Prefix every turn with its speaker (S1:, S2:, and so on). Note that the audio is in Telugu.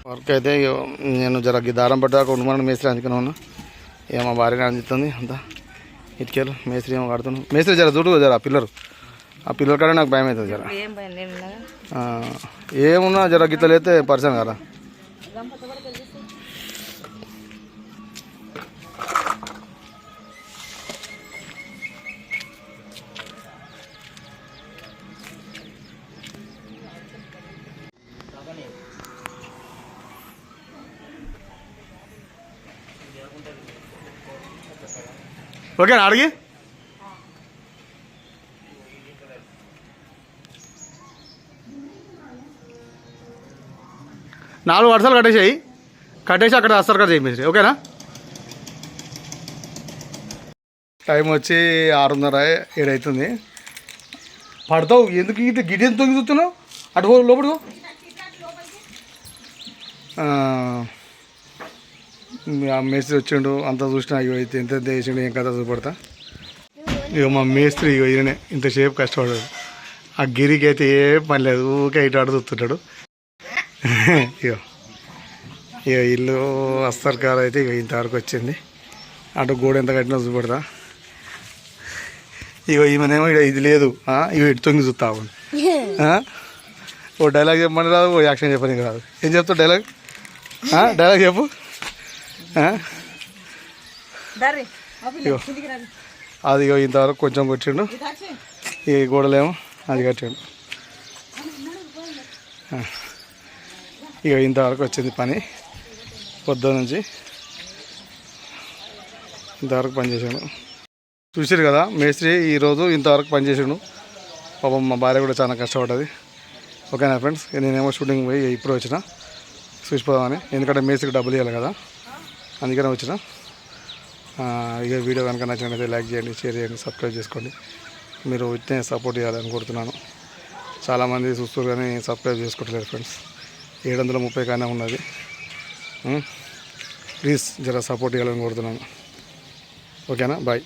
S1: వర్క్ అయితే నేను జర దారం పడ్డాక ఉండమని మేస్త్రి అందుకునే ఉన్నా. ఏమో మా భార్యనే అందుతుంది అంతా ఇటుకేలు. మేస్త్రి ఏమో కడుతున్నాను. మేస్త్రి జర చూడు జర ఆ పిల్లల కాడే నాకు భయం అవుతుంది జర. ఏమున్నా జర గిత్తలు అయితే పరిచయం కదా. ఓకేనా అడిగి 4 వరుసలు కట్టేసి అక్కడ అస్తారు కదా చేయి. ఓకేనా. టైం వచ్చి 6:30 7 అవుతుంది. పడతావు ఎందుకు గిడి ఎంత తొంగి చూస్తున్నావు? అటు లోపడుకో. మేస్త్రి వచ్చిండు అంతా చూసినా ఇగో అయితే ఎంత వేసిండు ఏం కథ చూపడతా. ఇక మా మేస్త్రి ఇగో ఈయననే ఇంతసేపు కష్టపడ్డాడు. ఆ గిరికి అయితే ఏ పని లేదు, ఊకే ఇటు అడు చూస్తుంటాడు. ఇగో ఇల్లు అస్తర్ కార్ అయితే ఇక ఇంతవరకు వచ్చింది. అటు గోడ ఎంత కట్టినా చూపెడతా. ఇగో ఈమెనేమో ఇక ఇది లేదు, ఇవి ఇటు తొంగి చూస్తావు. ఓ డైలాగ్ చెప్పమని రాదు, ఓ యాక్షన్ చెప్పడానికి రాదు. ఏం చెప్తావు డైలాగ్ చెప్పు. అది ఇగో ఇంతవరకు కొంచెం కొట్టిండు. ఈ గోడలేమో అది కట్టిండు. ఇక ఇంతవరకు వచ్చింది పని. పొద్దున్న నుంచి ఇంతవరకు పనిచేసాడు. చూసారు కదా మేస్త్రి ఈరోజు ఇంతవరకు పనిచేసాడు. పాపం మా భార్య కూడా చాలా కష్టపడ్డది. ఓకేనా ఫ్రెండ్స్. నేనేమో షూటింగ్ పోయి ఇప్పుడు వచ్చిన చూసిపోదామని, ఎందుకంటే మేస్త్రికి డబ్బులు ఇవ్వాలి కదా, అందుకనే వచ్చిన. ఇక వీడియో కనుక నచ్చినట్లయితే లైక్ చేయండి, షేర్ చేయండి, సబ్స్క్రైబ్ చేసుకోండి. మీరు ఇట్నే సపోర్ట్ చేయాలని కోరుతున్నాను. చాలామంది చూస్తారు కానీ సబ్స్క్రైబ్ చేసుకోవట్లేదు ఫ్రెండ్స్. 730 కానీ ఉన్నది. ప్లీజ్ జర సపోర్ట్ చేయాలని కోరుతున్నాను. ఓకేనా. బాయ్.